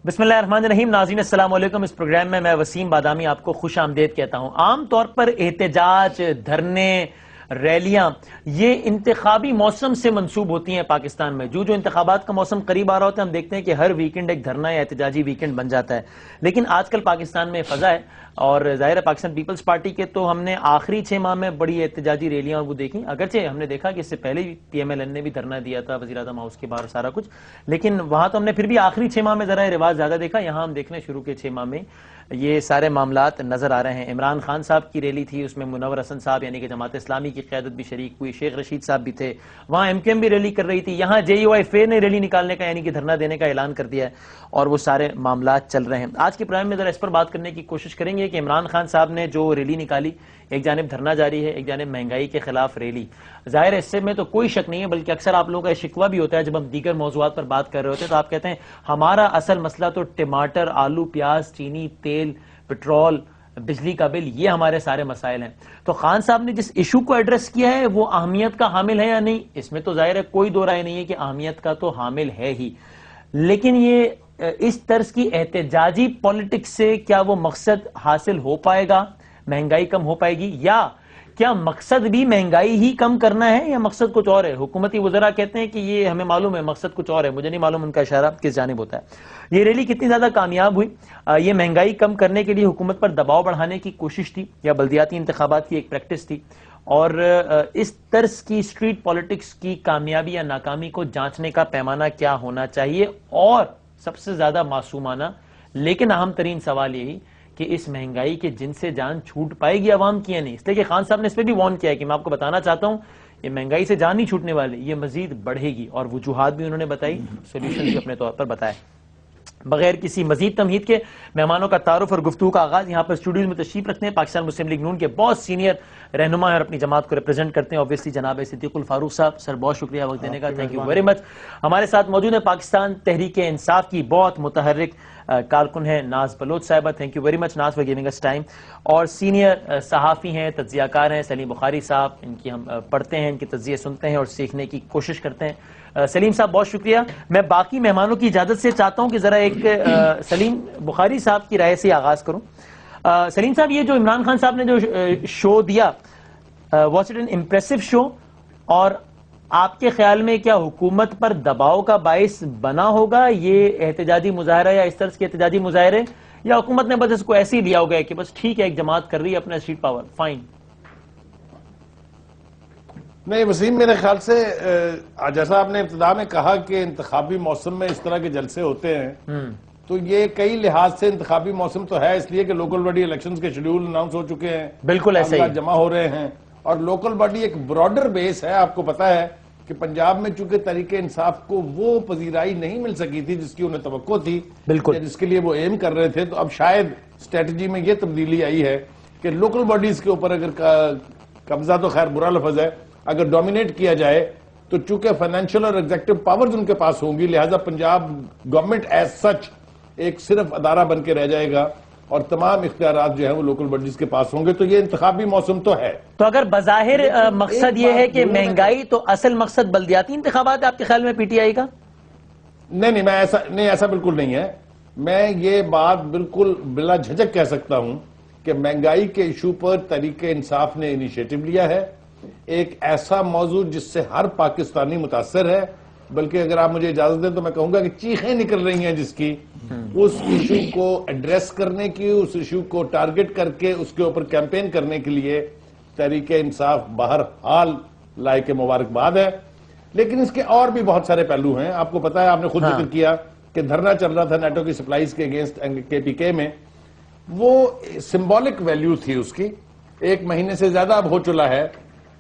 بسم اللہ الرحمن الرحیم. ناظرین السلام علیکم. اس پروگرام میں وسیم بادامی آپ کو خوش آمدید کہتا ہوں. عام طور پر احتجاج، دھرنے، ریلیاں یہ انتخابی موسم سے منسوب ہوتی ہیں پاکستان میں. جو انتخابات کا موسم قریب آ رہا ہوتا ہے ہم دیکھتے ہیں کہ ہر ویکنڈ ایک دھرنا یا احتجاجی ویکنڈ بن جاتا ہے. لیکن آج کل پاکستان میں فضا ہے اور ظاہر ہے پاکستان پیپلز پارٹی کے تو ہم نے آخری 6 ماہ میں بڑی احتجاجی ریلیاں وہ دیکھیں. اگرچہ ہم نے دیکھا کہ اس سے پہلے بھی پی ایم ایل این نے بھی دھرنا دیا تھا وزیر اعظم ہاؤس کے باہر سارا کچھ، لیکن وہاں تو ہم نے پھر بھی آخری 6 ماہ میں ذرا رواج زیادہ دیکھا. یہاں ہم دیکھنے شروع کے 6 ماہ میں یہ سارے معاملات نظر آ رہے ہیں. عمران خان صاحب کی ریلی تھی، اس میں منور حسن صاحب یعنی کہ جماعت اسلامی کی قیادت بھی شریک ہوئی، شیخ رشید صاحب بھی تھے، وہاں ایم کیو ایم بھی ریلی کر رہی تھی، یہاں جے یو آئی فے نے ریلی نکالنے کا یعنی کہ دھرنا دینے کا اعلان کر دیا ہے اور وہ سارے معاملات چل رہے ہیں. آج کے پروگرام میں ذرا اس پر بات کرنے کی کوشش کریں گے کہ عمران خان صاحب نے جو ریلی نکالی، ایک جانب دھرنا جاری ہے، ایک جانب مہنگائی کے خلاف ریلی. ظاہر ہے اس سے میں تو کوئی شک نہیں ہے، بلکہ اکثر آپ لوگوں کا شکوہ بھی ہوتا ہے جب ہم دیگر موضوعات پر بات کر رہے ہوتے ہیں تو آپ کہتے ہیں ہمارا اصل مسئلہ تو ٹماٹر، آلو، پیاز، چینی، تیل، پٹرول، بجلی کا بل، یہ ہمارے سارے مسائل ہیں. تو خان صاحب نے جس ایشو کو ایڈریس کیا ہے وہ اہمیت کا حامل ہے یا نہیں، اس میں تو ظاہر ہے کوئی دو رائے نہیں ہے کہ اہمیت کا تو حامل ہے ہی. لیکن یہ اس طرز کی احتجاجی پولیٹکس سے کیا وہ مقصد حاصل ہو پائے گا، مہنگائی کم ہو پائے گی، یا کیا مقصد بھی مہنگائی ہی کم کرنا ہے یا مقصد کچھ اور ہے؟ حکومتی وزراء کہتے ہیں کہ یہ ہمیں معلوم ہے مقصد کچھ اور ہے، مجھے نہیں معلوم ان کا اشارہ کس جانب ہوتا ہے. یہ ریلی کتنی زیادہ کامیاب ہوئی؟ یہ مہنگائی کم کرنے کے لیے حکومت پر دباؤ بڑھانے کی کوشش تھی یا بلدیاتی انتخابات کی ایک پریکٹس تھی؟ اور اس طرز کی اسٹریٹ پالیٹکس کی کامیابی یا ناکامی کو جانچنے کا پیمانہ کیا ہونا چاہیے؟ اور سب سے زیادہ معصومانہ لیکن اہم ترین سوال یہی کہ اس مہنگائی کے جن سے جان چھوٹ پائے گی عوام کی یا نہیں. اس لیے کہ خان صاحب نے اس پہ بھی وارن کیا ہے کہ میں آپ کو بتانا چاہتا ہوں یہ مہنگائی سے جان نہیں چھوٹنے والی، یہ مزید بڑھے گی، اور وجوہات بھی انہوں نے بتائی، سولوشن بھی اپنے طور پر بتائے. بغیر کسی مزید تمہید کے مہمانوں کا تعارف اور گفتگو کا آغاز یہاں پر اسٹوڈیوز میں تشریف رکھتے ہیں. پاکستان مسلم لیگ نون کے بہت سینئر رہنما ہیں اور اپنی جماعت کو ریپرزینٹ کرتے ہیں obviously جناب صدیق الفاروق صاحب. سر بہت شکریہ وقت دینے کا، تھینک یو ویری مچ. ہمارے ساتھ موجود ہیں پاکستان تحریک انصاف کی بہت متحرک کارکن ہیں ناز بلوچ صاحبہ، thank you very much Naz for giving us time. اور سینئر صحافی ہیں، تجزیہ کار ہیں سلیم بخاری صاحب، ان کی ہم پڑھتے ہیں، ان کے تجزیے سنتے ہیں اور سیکھنے کی کوشش کرتے ہیں. سلیم صاحب بہت شکریہ. میں باقی مہمانوں کی اجازت سے چاہتا ہوں کہ ذرا ایک سلیم بخاری صاحب کی رائے سے آغاز کروں. سلیم صاحب یہ جو عمران خان صاحب نے جو شو دیا، واز اٹ این امپریسو شو؟ اور آپ کے خیال میں کیا حکومت پر دباؤ کا باعث بنا ہوگا یہ احتجاجی مظاہرہ یا اس طرح کے احتجاجی مظاہرے، یا حکومت نے بس اس کو ایسے ہی لیا ہوگا کہ بس ٹھیک ہے ایک جماعت کر رہی ہے اپنا اسٹریٹ پاور، فائن؟ نہیں وسیم، میرے خیال سے جیسا آپ نے ابتدا میں کہا کہ انتخابی موسم میں اس طرح کے جلسے ہوتے ہیں تو یہ کئی لحاظ سے انتخابی موسم تو ہے، اس لیے کہ لوکل باڈی الیکشنز کے شیڈیول اناؤنس ہو چکے ہیں، بالکل ایسے ہی جمع ہو رہے ہیں، اور لوکل باڈی ایک براڈر بیس ہے. آپ کو پتا ہے کہ پنجاب میں چونکہ تحریک انصاف کو وہ پذیرائی نہیں مل سکی تھی جس کی انہیں توقع تھی، بالکل جس کے لیے وہ ایم کر رہے تھے، تو اب شاید اسٹریٹجی میں یہ تبدیلی آئی ہے کہ لوکل باڈیز کے اوپر اگر قبضہ تو خیر برا لفظ ہے، اگر ڈومینیٹ کیا جائے تو چونکہ فائنینشیل اور ایگزیکٹو پاورز ان کے پاس ہوں گی، لہٰذا پنجاب گورنمنٹ ایز سچ ایک صرف ادارہ بن کے رہ جائے گا اور تمام اختیارات جو ہیں وہ لوکل باڈیز کے پاس ہوں گے. تو یہ انتخابی موسم تو ہے. تو اگر بظاہر مقصد یہ ہے کہ مہنگائی، تو اصل مقصد بلدیاتی انتخابات ہے آپ کے خیال میں پی ٹی آئی کا؟ نہیں، میں ایسا بالکل نہیں ہے. میں یہ بات بالکل بلا جھجک کہہ سکتا ہوں کہ مہنگائی کے ایشو پر تحریک انصاف نے انیشیٹو لیا ہے، ایک ایسا موضوع جس سے ہر پاکستانی متاثر ہے، بلکہ اگر آپ مجھے اجازت دیں تو میں کہوں گا کہ چیخیں نکل رہی ہیں جس کی، اس ایشو کو ایڈریس کرنے کی، اس ایشو کو ٹارگٹ کر کے اس کے اوپر کیمپین کرنے کے لیے تحریک انصاف بہرحال لائق مبارکباد ہے. لیکن اس کے اور بھی بہت سارے پہلو ہیں. آپ کو پتا ہے، آپ نے خود ذکر کیا کہ دھرنا چل رہا تھا نیٹو کی سپلائیز کے اگینسٹ کے پی کے میں، وہ سمبولک ویلیو تھی اس کی. 1 مہینے سے زیادہ اب ہو چلا ہے.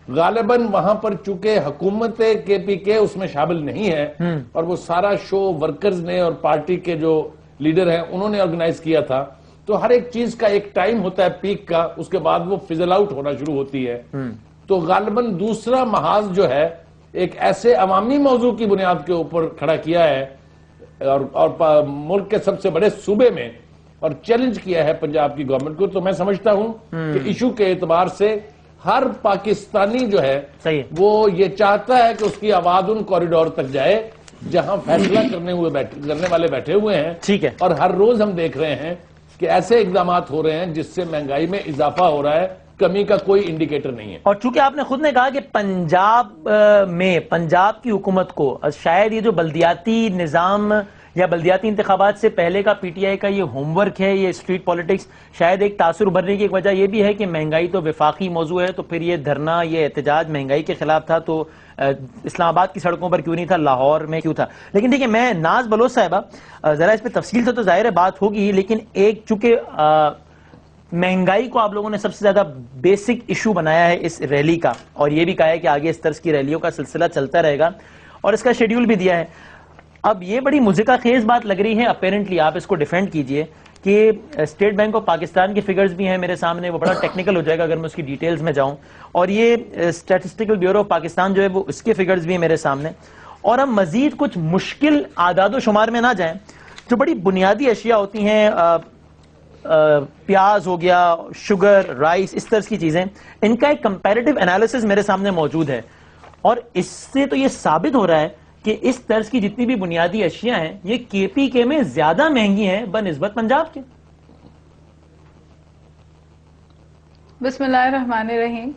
غالباً وہاں پر چونکہ حکومت کے پی کے اس میں شامل نہیں ہے اور وہ سارا شو ورکرز نے اور پارٹی کے جو لیڈر ہیں انہوں نے آرگنائز کیا تھا، تو ہر ایک چیز کا ایک ٹائم ہوتا ہے پیک کا، اس کے بعد وہ فزل آؤٹ ہونا شروع ہوتی ہے. تو غالباً دوسرا محاذ جو ہے ایک ایسے عوامی موضوع کی بنیاد کے اوپر کھڑا کیا ہے اور ملک کے سب سے بڑے صوبے میں اور چیلنج کیا ہے پنجاب کی گورنمنٹ کو. تو میں سمجھتا ہوں کہ ایشو کے اعتبار سے ہر پاکستانی جو ہے وہ یہ چاہتا ہے کہ اس کی آواز ان کوریڈور تک جائے جہاں فیصلہ کرنے والے بیٹھے ہوئے ہیں. ٹھیک ہے. اور ہر روز ہم دیکھ رہے ہیں کہ ایسے اقدامات ہو رہے ہیں جس سے مہنگائی میں اضافہ ہو رہا ہے, کمی کا کوئی انڈیکیٹر نہیں ہے. اور چونکہ آپ نے خود نے کہا کہ پنجاب کی حکومت کو شاید یہ جو بلدیاتی نظام یا بلدیاتی انتخابات سے پہلے کا پی ٹی آئی کا یہ ہوم ورک ہے, یہ اسٹریٹ پالیٹکس, شاید ایک تاثر ابھرنے کی ایک وجہ یہ بھی ہے کہ مہنگائی تو وفاقی موضوع ہے, تو پھر یہ دھرنا, یہ احتجاج مہنگائی کے خلاف تھا تو اسلام آباد کی سڑکوں پر کیوں نہیں تھا, لاہور میں کیوں تھا. لیکن ٹھیک ہے, میں ناز بلوچ صاحبہ ذرا اس پہ تفصیل سے تو ظاہر ہے بات ہوگی, لیکن ایک چونکہ مہنگائی کو آپ لوگوں نے سب سے زیادہ بیسک ایشو بنایا ہے اس ریلی کا, اور یہ بھی کہا ہے کہ آگے اس طرز کی ریلیوں کا سلسلہ چلتا رہے گا اور اس کا شیڈیول بھی دیا ہے. اب یہ بڑی مضحکہ خیز بات لگ رہی ہے, اپیرنٹلی آپ اس کو ڈیفینڈ کیجئے, کہ اسٹیٹ بینک آف پاکستان کے فگرز بھی ہیں میرے سامنے, وہ بڑا ٹیکنیکل ہو جائے گا اگر میں اس کی ڈیٹیلز میں جاؤں, اور یہ اسٹیٹسٹیکل بیورو آف پاکستان جو ہے وہ اس کے فگرز بھی ہیں میرے سامنے. اور ہم مزید کچھ مشکل اعداد و شمار میں نہ جائیں, جو بڑی بنیادی اشیاء ہوتی ہیں, پیاز ہو گیا, شوگر, رائس, اس طرح کی چیزیں, ان کا ایک کمپیریٹیو انالیسس میرے سامنے موجود ہے, اور اس سے تو یہ ثابت ہو رہا ہے کہ اس طرز کی جتنی بھی بنیادی اشیاء ہیں یہ کے پی کے میں زیادہ مہنگی ہیں بنسبت پنجاب کے. بسم اللہ الرحمن الرحیم.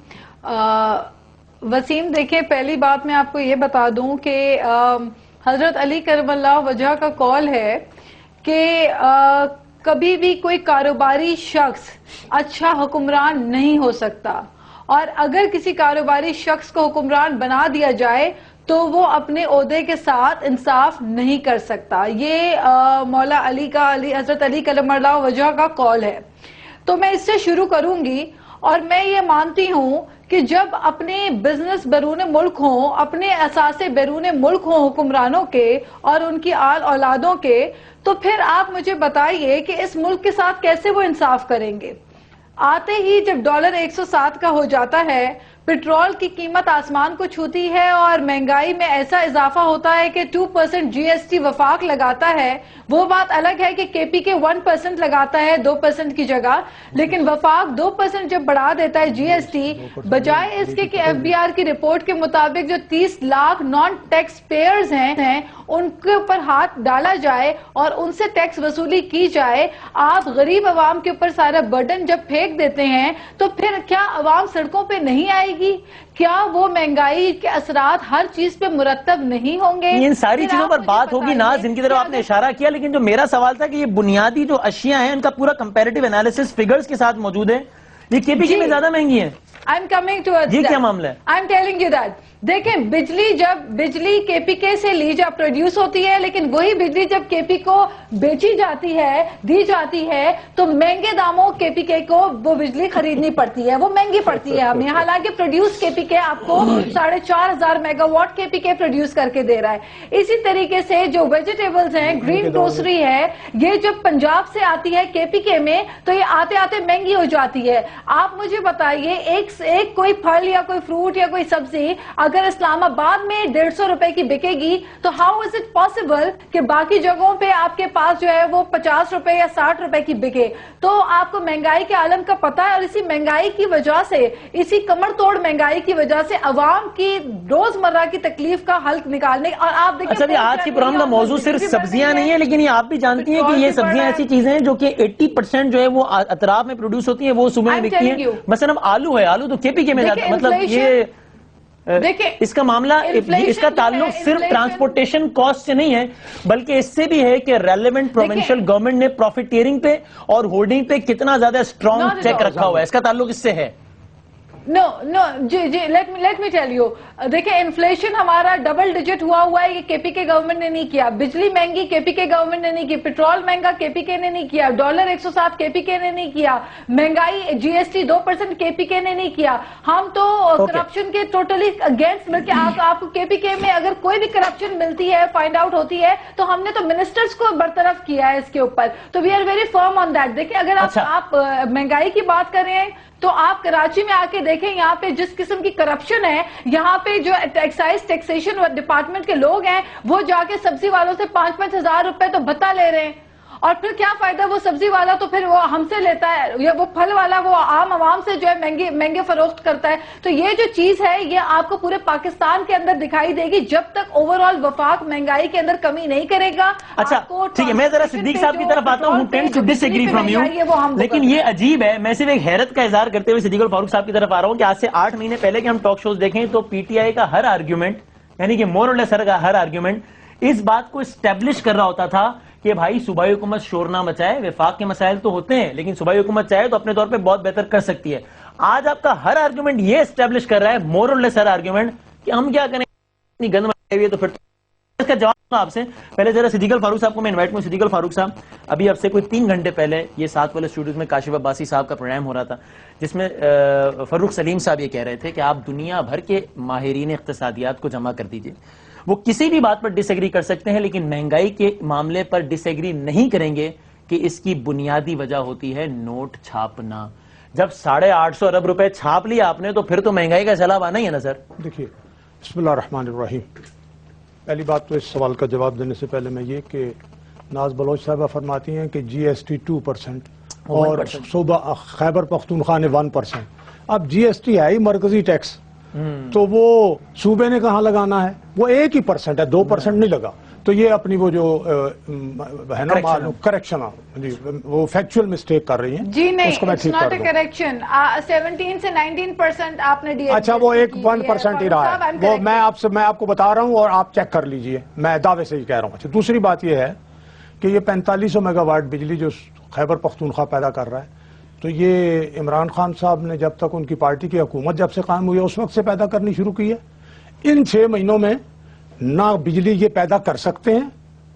وسیم دیکھیں, پہلی بات میں آپ کو یہ بتا دوں کہ حضرت علی کرم اللہ وجہ کا قول ہے کہ کبھی بھی کوئی کاروباری شخص اچھا حکمران نہیں ہو سکتا, اور اگر کسی کاروباری شخص کو حکمران بنا دیا جائے تو وہ اپنے عہدے کے ساتھ انصاف نہیں کر سکتا. یہ مولا علی کا, حضرت علی کرم اللہ وجہ کا قول ہے. تو میں اس سے شروع کروں گی, اور میں یہ مانتی ہوں کہ جب اپنے بزنس بیرون ملک ہوں, اپنے اثاثے بیرون ملک ہوں حکمرانوں کے اور ان کی آل اولادوں کے, تو پھر آپ مجھے بتائیے کہ اس ملک کے ساتھ کیسے وہ انصاف کریں گے. آتے ہی جب ڈالر 107 کا ہو جاتا ہے, پیٹرول کی قیمت آسمان کو چھوتی ہے, اور مہنگائی میں ایسا اضافہ ہوتا ہے کہ 2% جی ایس ٹی وفاق لگاتا ہے. وہ بات الگ ہے کہ کے پی کے 1% لگاتا ہے 2% کی جگہ, لیکن وفاق 2% جب بڑھا دیتا ہے جی ایس ٹی, بجائے اس کے کہ ایف بی آر کی رپورٹ کے مطابق جو 30 لاکھ نان ٹیکس پیئرز ہیں ان کے اوپر ہاتھ ڈالا جائے اور ان سے ٹیکس وصولی کی جائے, آپ غریب عوام کے اوپر سارا برڈن جب پھینک دیتے ہیں تو پھر کیا عوام سڑکوں پہ نہیں آئے گی؟ کیا وہ مہنگائی کے اثرات ہر چیز پہ مرتب نہیں ہوں گے؟ ان ساری چیزوں پر بات ہوگی ناز, جن کی طرف آپ نے اشارہ کیا, لیکن جو میرا سوال تھا کہ یہ بنیادی جو اشیاء ہیں ان کا پورا کمپیریٹیو انالیسس فگرز کے ساتھ موجود ہے, یہ کے پی کے میں زیادہ مہنگی ہیں. I'm coming towards یہ that. کیا معاملہ ہے؟ I'm telling you that. دیکھیں, جب بجلی کے پی کے سے لی جا پروڈیوس ہوتی ہے, لیکن وہی بجلی جب کے پی کو بیچی جاتی ہے, دی جاتی ہے, تو مہنگے داموں کے پی کے کو وہ بجلی خریدنی پڑتی ہے, وہ مہنگی پڑتی ہے ہمیں, حالانکہ پروڈیوس کے پی کے آپ کو 4,500 میگا واٹ کے پی کے پروڈیوس کر کے دے رہا ہے. اسی طریقے سے جو ویجیٹیبلز ہیں, گرین گروسری ہے, یہ جب پنجاب سے آتی ہے کے پی کے میں تو یہ آتے آتے مہنگی ہو جاتی ہے. آپ مجھے بتائیے, ایک کوئی پھل یا کوئی فروٹ یا کوئی سبزی اگر اسلام آباد میں 150 روپے کی بکے گی تو ہاؤ از اٹ پاسبل کہ باقی جگہوں پہ آپ کے پاس جو ہے وہ 50 روپے یا 60 روپے کی بکے؟ تو آپ کو مہنگائی کے عالم کا پتہ ہے, اور اسی مہنگائی کی وجہ سے, اسی کمر توڑ مہنگائی کی وجہ سے عوام کی روزمرہ کی تکلیف کا حل نکالنے. اور آپ دیکھیں, اچھا, آج کی پروگرام کا موضوع صرف سبزیاں نہیں ہے, لیکن یہ آپ بھی جانتی ہیں کہ یہ سبزیاں ایسی چیزیں ہیں جو کہ 80% جو ہے وہ اطراف میں پروڈیوس ہوتی ہیں, وہ صوبے میں بکتی ہیں. مثلا آلو ہے, آلو تو کے پی کے میں جاتا ہے. مطلب یہ اس کا معاملہ, اس کا تعلق صرف ٹرانسپورٹیشن کاسٹ سے نہیں ہے, بلکہ اس سے بھی ہے کہ ریلیونٹ پروونشل گورنمنٹ نے پروفیٹیئرنگ پہ اور ہولڈنگ پہ کتنا زیادہ اسٹرانگ چیک رکھا ہوا ہے. اس کا تعلق اس سے ہے. No, let me tell you. دیکھیں, انفلیشن ہمارا ڈبل ڈیجٹ ہوا ہے, یہ کے پی کے گورنمنٹ نے نہیں کیا. بجلی مہنگی کے پی کے گورنمنٹ نے نہیں کی, پیٹرول مہنگا کے پی کے نے نہیں کیا, ڈالر 107 کے پی کے نے نہیں کیا, مہنگائی جی ایس ٹی 2% کے پی کے نے نہیں کیا. ہم تو کرپشن کے ٹوٹلی اگینسٹ, بلکہ آپ کو کے پی کے میں اگر کوئی بھی کرپشن ملتی ہے, فائنڈ آؤٹ ہوتی ہے, تو ہم نے تو منسٹرز کو برطرف کیا ہے اس کے اوپر. تو we are very firm on that. دیکھیں, اگر آپ مہنگائی کی بات کر رہے ہیں تو آپ کراچی میں آ کے دیکھیں, یہاں پہ جس قسم کی کرپشن ہے, یہاں پہ جو ایکسائز ٹیکسیشن ڈپارٹمنٹ کے لوگ ہیں وہ جا کے سبزی والوں سے 5,000 روپے تو بھتہ لے رہے ہیں. اور پھر کیا فائدہ؟ وہ سبزی والا تو پھر وہ ہم سے لیتا ہے، یا وہ پھل والا وہ عام عوام سے جو ہے مہنگے فروخت کرتا ہے. تو یہ جو چیز ہے یہ آپ کو پورے پاکستان کے اندر دکھائی دے گی جب تک اوور آل وفاق مہنگائی کے اندر کمی نہیں کرے گا. اچھا ٹھیک ہے، میں ذرا صدیق صاحب کی طرف آتا ہوں. Tend to disagree from you, لیکن یہ عجیب ہے. میں صرف ایک حیرت کا اظہار کرتے ہوئے صدیق الفاروق صاحب کی طرف آ رہا ہوں کہ آج سے 8 مہینے پہلے کے ہم ٹاک شوز دیکھیں تو پی ٹی آئی کا ہر آرگیومنٹ، یعنی کہ مور اور لیس کا ہر آرگیومنٹ اس بات کو اسٹیبلش کر رہا ہوتا تھا کہ بھائی صوبائی حکومت شور نہ مچائے، وفاق کے مسائل تو ہوتے ہیں لیکن صوبائی حکومت چاہے تو اپنے طور پہ بہت بہتر کر سکتی ہے. آج آپ کا ہر آرگیومنٹ یہ اسٹیبلش کر رہا ہے، مور اور لیس ہر آرگیومنٹ، کہ ہم کیا کریں، اتنی گند مچائی ہوئی ہے. تو پھر اس کا جواب آپ سے پہلے ذرا صدیق الفاروق صاحب کو میں انوائٹ کروں. صدیق الفاروق صاحب، ابھی اب سے کوئی 3 گھنٹے پہلے یہ 7 والے اسٹوڈیوز میں کاشف عباسی صاحب کا پروگرام ہو رہا تھا جس میں فروخ سلیم صاحب یہ کہہ رہے تھے کہ آپ دنیا بھر کے ماہرین اقتصادیات کو جمع کر دیجئے، وہ کسی بھی بات پر ڈس ایگری کر سکتے ہیں لیکن مہنگائی کے معاملے پر ڈس ایگری نہیں کریں گے کہ اس کی بنیادی وجہ ہوتی ہے نوٹ چھاپنا. جب 850 ارب روپے چھاپ لیا آپ نے تو پھر تو مہنگائی کا سیلاب آنا ہی ہے نا سر. دیکھیے، بسم اللہ الرحمن الرحیم. پہلی بات تو اس سوال کا جواب دینے سے پہلے میں یہ کہ ناز بلوچ صاحبہ فرماتی ہیں کہ جی ایس ٹی 2% اور صوبہ خیبر پختونخوا نے 1%. اب جی ایس ٹی ہے ہی مرکزی ٹیکس، تو وہ صوبے نے کہاں لگانا ہے؟ وہ 1% ہے، 2% نہیں لگا. تو یہ اپنی وہ جو ہے نا کریکشن، وہ فیکچوئل مسٹیک کر رہی ہیں. جی نہیں، اس کو میں ٹھیک کر دوں. کریکشن 17 سے 19% آپ نے ڈی. اچھا وہ 1% ہی رہا ہے، وہ میں آپ کو بتا رہا ہوں اور آپ چیک کر لیجئے، میں دعوے سے ہی کہہ رہا ہوں. اچھا دوسری بات یہ ہے کہ یہ 4500 میگا واٹ بجلی جو خیبر پختونخوا پیدا کر رہا ہے، تو یہ عمران خان صاحب نے جب تک ان کی پارٹی کی حکومت جب سے قائم ہوئی ہے اس وقت سے پیدا کرنی شروع کی ہے. ان 6 مہینوں میں نہ بجلی یہ پیدا کر سکتے ہیں،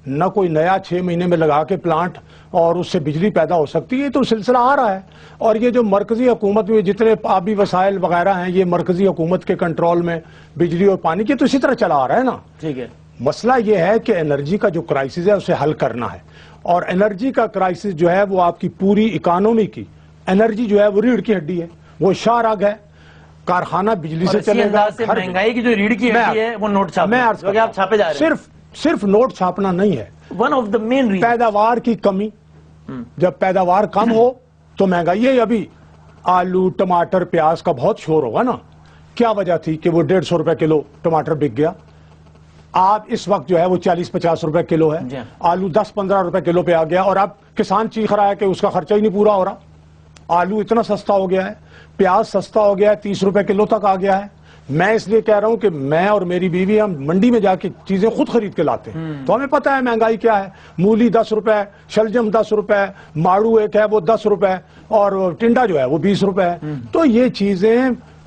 نہ کوئی نیا 6 مہینے میں لگا کے پلانٹ اور اس سے بجلی پیدا ہو سکتی ہے. تو سلسلہ آ رہا ہے. اور یہ جو مرکزی حکومت میں جتنے آبی وسائل وغیرہ ہیں یہ مرکزی حکومت کے کنٹرول میں، بجلی اور پانی کی، تو اسی طرح چلا آ رہا ہے نا. ٹھیک ہے، مسئلہ یہ ہے کہ انرجی کا جو کرائسس ہے اسے حل کرنا ہے. اور انرجی کا کرائسس جو ہے وہ آپ کی پوری اکانومی کی انرجی جو ہے وہ ریڑھ کی ہڈی ہے، وہ شاہ رگ ہے. کارخانہ بجلی سے چلے گا. مہنگائی کی جو ریڑھ کی ہڈی ہے وہ نوٹ چھاپنا ہے، آپ چھاپے جا رہے ہیں. صرف نوٹ چھاپنا نہیں ہے، one of the main reason پیداوار کی کمی. جب پیداوار کم ہو تو مہنگائی ہے. ابھی آلو، ٹماٹر، پیاز کا بہت شور ہوگا نا. کیا وجہ تھی کہ وہ 150 روپے کلو ٹماٹر بک گیا؟ آپ اس وقت جو ہے وہ 40-50 روپے کلو ہے. آلو 10-15 روپے کلو پہ آ گیا اور اب کسان چیخ رہا ہے کہ اس کا خرچہ ہی نہیں پورا ہو رہا. آلو اتنا سستا ہو گیا ہے، پیاز سستا ہو گیا ہے، 30 روپے کلو تک آ گیا ہے. میں اس لیے کہہ رہا ہوں کہ میں اور میری بیوی ہم منڈی میں جا کے چیزیں خود خرید کے لاتے ہیں، تو ہمیں پتہ ہے مہنگائی کیا ہے. مولی 10 روپے، شلجم 10 روپے، ماڑو ایک ہے وہ 10 روپے، اور ٹنڈا جو ہے وہ 20 روپے ہے. تو یہ چیزیں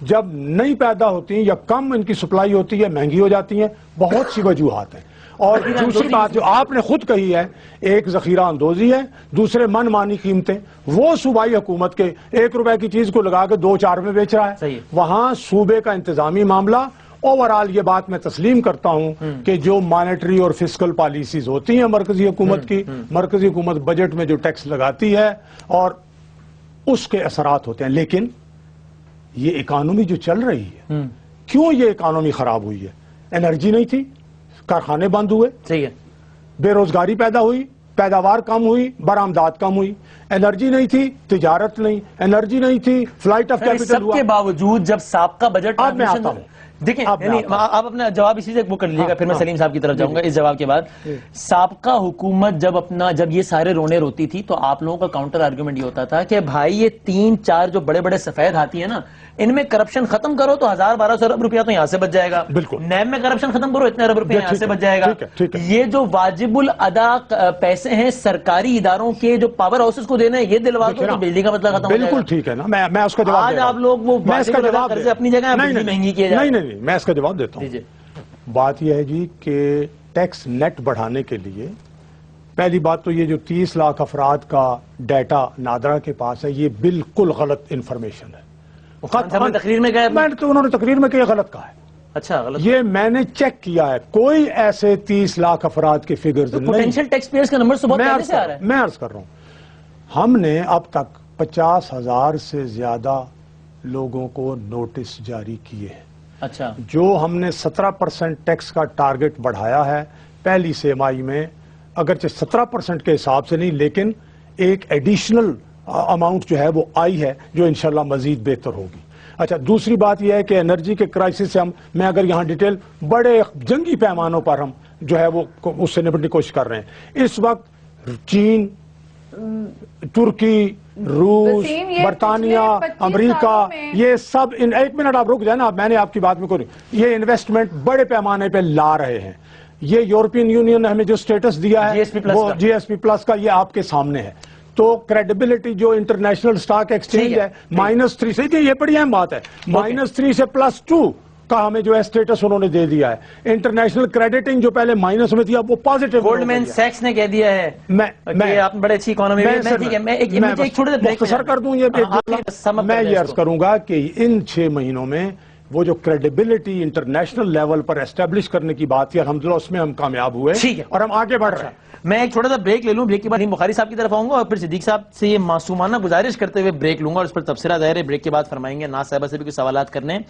جب نہیں پیدا ہوتی ہیں یا کم ان کی سپلائی ہوتی ہے مہنگی ہو جاتی ہیں. بہت سی وجوہات ہیں. اور دوسری بات جو آپ نے خود کہی ہے، ایک ذخیرہ اندوزی ہے، دوسرے من مانی قیمتیں. وہ صوبائی حکومت کے 1 روپے کی چیز کو لگا کے 2-4 میں بیچ رہا ہے. وہاں صوبے کا انتظامی معاملہ. اوورآل یہ بات میں تسلیم کرتا ہوں کہ جو مانیٹری اور فسکل پالیسیز ہوتی ہیں مرکزی حکومت کی، مرکزی حکومت بجٹ میں جو ٹیکس لگاتی ہے اور اس کے اثرات ہوتے ہیں. لیکن یہ اکانومی جو چل رہی ہے، کیوں یہ اکانومی خراب ہوئی ہے؟ انرجی نہیں تھی، کارخانے بند ہوئے، صحیح ہے، بے روزگاری پیدا ہوئی، پیداوار کم ہوئی، برآمدات کم ہوئی. انرجی نہیں تھی، تجارت نہیں، انرجی نہیں تھی، فلائٹ آف کیپٹل ہوا. سب کے باوجود جب سابقہ بجٹ اب میں آتا ہوں، دیکھیں آپ اپنا جواب اسی سے وہ کر لیجیے گا، پھر میں سلیم صاحب کی طرف جاؤں گا اس جواب کے بعد. سابقہ حکومت جب یہ سارے رونے روتی تھی تو آپ لوگوں کا کاؤنٹر آرگومنٹ یہ ہوتا تھا کہ بھائی یہ 3-4 جو بڑے بڑے سفید ہاتھی ہیں نا، ان میں کرپشن ختم کرو تو 1000-1200 ارب روپیہ تو یہاں سے بچ جائے گا. بالکل. نیب میں کرپشن ختم کرو، اتنے ارب روپیہ یہاں سے بچ جائے گا. یہ جو واجب الادا پیسے ہیں سرکاری اداروں کے جو پاور ہاؤسز کو دینے یہ دلوا دو تو بجلی کا مسئلہ ختم ہو جائے گا. بالکل ٹھیک ہے نا. میں اس کا جواب آج آپ لوگ وہ قرضے اپنی جگہ مہنگی کیے جائیں. نہیں، میں اس کا جواب دیتا ہوں. بات یہ ہے جی کہ ٹیکس نیٹ بڑھانے کے لیے پہلی بات تو یہ جو 30 لاکھ افراد کا ڈیٹا نادرا کے پاس ہے یہ بالکل غلط انفارمیشن ہے. تقریر میں گئے انہوں نے تقریر میں کہ یہ غلط کہا ہے. اچھا غلط. یہ میں نے چیک کیا ہے، کوئی ایسے 30 لاکھ افراد کے فگرز نہیں. پوٹینشیل ٹیکس پیئرز کا نمبر بہت پہلے سے آ رہا ہے. میں عرض کر رہا ہوں ہم نے اب تک 50,000 سے زیادہ لوگوں کو نوٹس جاری کیے ہیں. اچھا. جو ہم نے 17% ٹیکس کا ٹارگٹ بڑھایا ہے پہلی سہ ماہی میں اگرچہ 17% کے حساب سے نہیں، لیکن ایک ایڈیشنل اماؤنٹ جو ہے وہ آئی ہے جو انشاءاللہ مزید بہتر ہوگی. اچھا، دوسری بات یہ ہے کہ انرجی کے کرائسس سے میں اگر یہاں ڈیٹیل بڑے جنگی پیمانوں پر ہم جو ہے وہ اس سے نپٹنے کی کوشش کر رہے ہیں. اس وقت چین، ترکی، روس، وسیم، یہ برطانیہ، پچھلے 25 امریکہ، سالوں میں یہ سب ایک منٹ آپ رک جائیں نا، میں نے آپ کی بات میں کوئی، یہ انویسٹمنٹ بڑے پیمانے پہ لا رہے ہیں. یہ یورپین یونین نے ہمیں جو سٹیٹس دیا ہے وہ جی ایس پی پلس کا، یہ آپ کے سامنے ہے. تو کریڈیبلٹی جو انٹرنیشنل سٹاک ایکسچینج ہے -3 سے، یہ بڑی اہم بات ہے، -3 سے +2 کا ہمیں جو ہے سٹیٹس انہوں نے دے دیا ہے. انٹرنیشنل کریڈٹنگ جو پہلے مائنس میں تھی اب وہ پازیٹیو. گولڈمین سیکس نے کہہ دیا ہے کہ آپ بڑے اچھی اکانومی میں مختصر کر دوں. میں یہ عرض کروں گا کہ ان 6 مہینوں میں وہ جو کریڈیبلٹی انٹرنیشنل لیول پر اسٹیبلش کرنے کی بات تھی، الحمدللہ اس میں ہم کامیاب ہوئے اور ہم آگے بڑھ رہے ہیں. میں ایک چھوٹا سا بریک لے لوں، بریک کے بعد بخاری صاحب کی طرف آؤں گا اور پھر صدیق صاحب سے یہ معصومانہ گزارش کرتے ہوئے بریک لوں گا اور اس پر تبصرہ ظاہر ہے بریک کے بعد فرمائیں گے. ناز صاحبہ سے بھی کچھ سوالات کرنے ہیں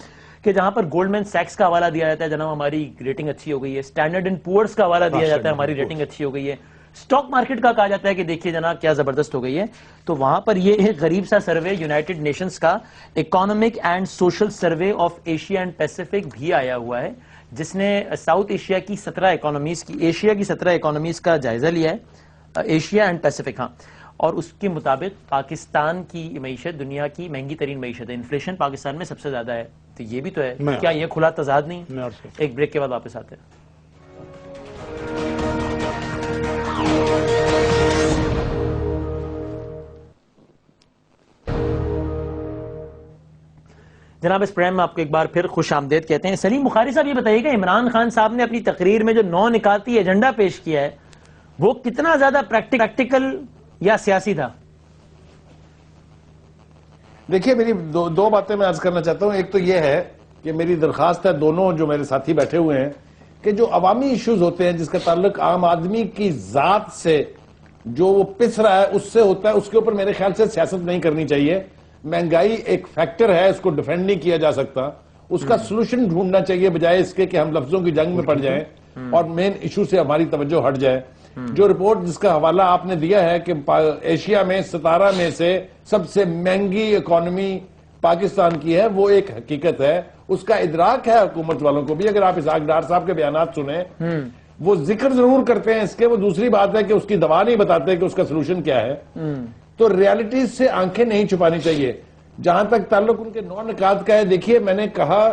کہ جہاں پر گولڈمین سیکس کا حوالہ دیا جاتا ہے جناب ہماری ریٹنگ اچھی ہو گئی ہے، اسٹینڈرڈ اینڈ پورس کا حوالہ دیا جاتا ہے ہماری ریٹنگ اچھی ہو گئی ہے، اسٹاک مارکیٹ کا کہا جاتا ہے کہ دیکھیے جناب کیا زبردست ہو گئی ہے. تو وہاں پر یہ ایک غریب سا سروے یونائٹڈ نیشنز کا economic and social survey of Asia and Pacific بھی آیا ہوا ہے جس نے ساؤتھ ایشیا کی 17 اکانومیز کا جائزہ لیا ہے، ایشیا اینڈ پیسیفک. ہاں، اور اس کے مطابق پاکستان کی معیشت دنیا کی مہنگی ترین معیشت ہے، انفلیشن پاکستان میں سب سے زیادہ ہے. تو یہ بھی تو ہے، کیا یہ کھلا تضاد نہیں؟ ایک بریک کے بعد واپس آتے ہیں. جناب اس پروگرام میں آپ کو ایک بار پھر خوش آمدید کہتے ہیں. سلیم بخاری صاحب یہ بتائیے کہ عمران خان صاحب نے اپنی تقریر میں جو 9 نکاتی ایجنڈا پیش کیا ہے وہ کتنا زیادہ پریکٹیکل یا سیاسی تھا؟ دیکھیے میری دو باتیں میں عرض کرنا چاہتا ہوں. ایک تو یہ ہے کہ میری درخواست ہے دونوں جو میرے ساتھی بیٹھے ہوئے ہیں کہ جو عوامی ایشوز ہوتے ہیں جس کا تعلق عام آدمی کی ذات سے جو وہ پس رہا ہے اس سے ہوتا ہے، اس کے اوپر میرے خیال سے سیاست نہیں کرنی چاہیے. مہنگائی ایک فیکٹر ہے، اس کو ڈیفینڈ نہیں کیا جا سکتا، اس کا سلوشن ڈھونڈنا چاہیے بجائے اس کے کہ ہم لفظوں کی جنگ میں پڑ جائیں اور مین ایشو سے ہماری توجہ ہٹ جائے. جو رپورٹ جس کا حوالہ آپ نے دیا ہے کہ ایشیا میں 17 میں سے سب سے مہنگی اکانومی پاکستان کی ہے، وہ ایک حقیقت ہے، اس کا ادراک ہے حکومت والوں کو بھی. اگر آپ اسحاق ڈار صاحب کے بیانات سنیں وہ ذکر ضرور کرتے ہیں اس کے، وہ دوسری بات ہے کہ اس کی دوا نہیں بتاتے کہ اس کا سلوشن کیا ہے. تو ریالٹیز سے آنکھیں نہیں چھپانی چاہیے. جہاں تک تعلق ان کے 9 نکات کا ہے، دیکھیے میں نے کہا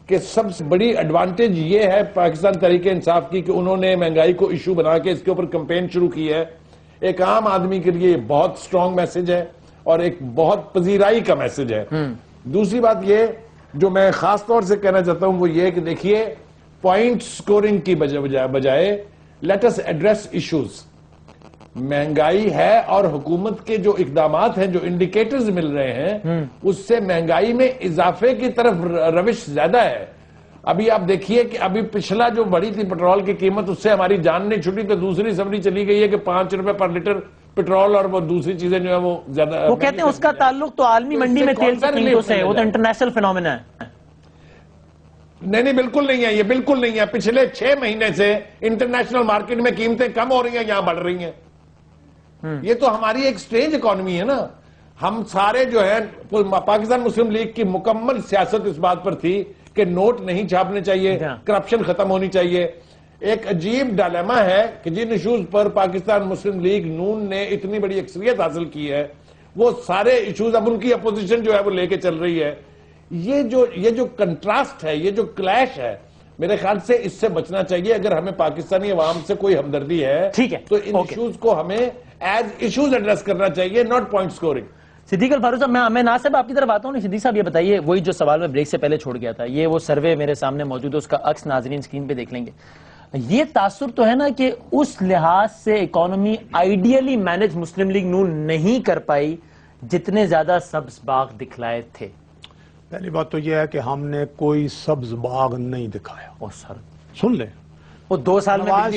کہ سب سے بڑی ایڈوانٹیج یہ ہے پاکستان تحریک انصاف کی کہ انہوں نے مہنگائی کو ایشو بنا کے اس کے اوپر کمپین شروع کی ہے. ایک عام آدمی کے لیے بہت سٹرونگ میسج ہے اور ایک بہت پذیرائی کا میسج ہے. دوسری بات یہ جو میں خاص طور سے کہنا چاہتا ہوں وہ یہ کہ دیکھیے پوائنٹ سکورنگ کی بجائے لیٹ اس ایڈریس ایشوز. مہنگائی ہے اور حکومت کے جو اقدامات ہیں جو انڈیکیٹرز مل رہے ہیں اس سے مہنگائی میں اضافے کی طرف روش زیادہ ہے. ابھی آپ دیکھیے کہ ابھی پچھلا جو بڑی تھی پٹرول کی قیمت اس سے ہماری جان نہیں چھٹی تو دوسری سمری چلی گئی ہے کہ 5 روپے پر لیٹر پٹرول اور وہ دوسری چیزیں جو ہے وہ زیادہ. وہ کہتے ہیں اس کا تعلق تو عالمی منڈی میں تیل کی قیمتوں سے ہے، وہ تو انٹرنیشنل فینومینا ہے. نہیں بالکل نہیں ہے، یہ بالکل نہیں ہے. پچھلے 6 مہینے سے انٹرنیشنل مارکیٹ میں قیمتیں کم ہو رہی ہیں، یہاں بڑھ رہی ہیں. یہ تو ہماری ایک سٹرینج اکانومی ہے نا. ہم سارے جو ہے پاکستان مسلم لیگ کی مکمل سیاست اس بات پر تھی کہ نوٹ نہیں چھاپنے چاہیے، کرپشن ختم ہونی چاہیے. ایک عجیب ڈائلیما ہے کہ جن ایشوز پر پاکستان مسلم لیگ نون نے اتنی بڑی اکثریت حاصل کی ہے وہ سارے ایشوز اب ان کی اپوزیشن جو ہے وہ لے کے چل رہی ہے. یہ جو کنٹراسٹ ہے، یہ جو کلیش ہے، میرے خیال سے اس سے بچنا چاہیے. اگر ہمیں پاکستانی عوام سے کوئی ہمدردی ہے تو ان ایشوز کو ہمیں ایز ایشوز ایڈریس کرنا چاہیے، ناٹ پوائنٹ سکورنگ. صدیق الفاروق صاحب میں ناز صاحب آپ کی طرف آتا ہوں. صدیق صاحب یہ بتائیے وہی جو سوال میں بریک سے پہلے چھوڑ گیا تھا، یہ وہ سروے میرے سامنے موجود ہے، اس کا عکس ناظرین اسکرین پہ دیکھ لیں گے. یہ تاثر تو ہے نا کہ اس لحاظ سے اکانومی آئیڈیلی مینج مسلم لیگ نون نہیں کر پائی جتنے زیادہ سبز باغ دکھلائے تھے. پہلی بات تو یہ ہے کہ ہم نے کوئی سبز باغ نہیں دکھایا. سر سن لیں، وہ 2 سال میں نواز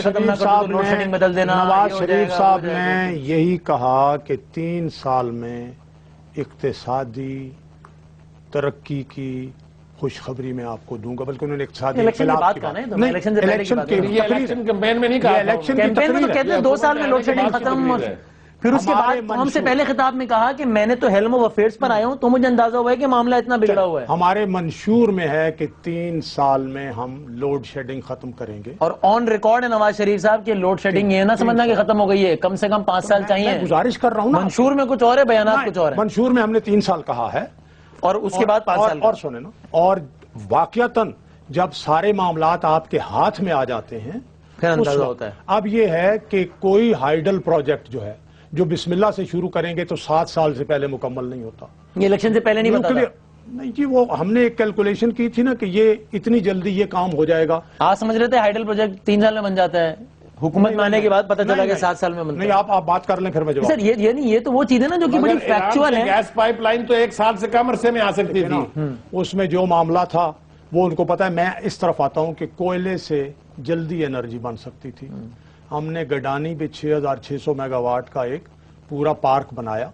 شریف صاحب نے یہی کہا کہ 3 سال میں اقتصادی ترقی کی خوشخبری میں آپ کو دوں گا، بلکہ انہوں نے اقتصادی الیکشن کی انقلاب بات کی کہا نا، تو نہیں، الیکشن سے پہلے کی الیکشن بات کے ہے۔ یہ الیکشن کیمپین میں نہیں کہا یہ تھا الیکشن انہوں نے۔ کی کیمپین میں تو تقریر ہے۔ کہتے ہیں 2 سال میں لوڈ شیڈنگ ختم، تقریر ہے۔ پھر اس کے بعد ہمارے ہم سے منشور- پہلے خطاب میں کہا کہ میں نے تو ہیلم آف افیئرس پر آیا ہوں تو مجھے اندازہ ہوا ہے کہ معاملہ اتنا بگڑا ہوا ہے، ہمارے منشور میں ہے کہ 3 سال میں ہم لوڈ شیڈنگ ختم کریں گے۔ اور آن ریکارڈ ہے نواز شریف صاحب کہ لوڈ شیڈنگ یہ نہ سمجھنا کہ ختم ہو گئی ہے، کم سے کم 5 سال چاہیے۔ میں گزارش کر رہا ہوں نا، منشور میں کچھ اور ہے، بیانات کچھ اور ہے، منشور میں ہم نے 3 سال کہا ہے، اور اس کے بعد 5 سال کا۔ اور سنیں نا، اور واقعتاً جب سارے معاملات آپ کے ہاتھ میں آ جاتے ہیں پھر اندازہ اس وقت- ہوتا ہے۔ اب یہ ہے کہ کوئی ہائیڈل پروجیکٹ جو ہے جو بسم اللہ سے شروع کریں گے تو 7 سال سے پہلے مکمل نہیں ہوتا۔ یہ الیکشن سے پہلے نہیں بتا نیوکلیر نہیں جی، وہ ہم نے ایک کیلکولیشن کی تھی نا کہ یہ اتنی جلدی یہ کام ہو جائے گا۔ آپ سمجھ رہے تھے ہائیڈل پروجیکٹ 3 سال میں بن جاتا ہے، حکومت میں آنے کے بعد پتہ چلا نہیں، کہ نہیں، 7 سال میں بنتا نہیں، ہے۔ آپ بات کر لیں پھر میں جواب سر یہ نہیں، یہ تو وہ چیز ہے نا جو کہ بڑی مگر ایران فیکچوئل سے ہے۔ گیس پائپ لائن تو 1 سال سے کم عرصے میں آ سکتی تھی۔ اس میں جو معاملہ تھا وہ ان کو پتا ہے۔ میں اس طرف آتا ہوں کہ کوئلے سے جلدی انرجی بن سکتی تھی۔ ہم نے گڈانی پہ 6600 میگا واٹ کا ایک پورا پارک بنایا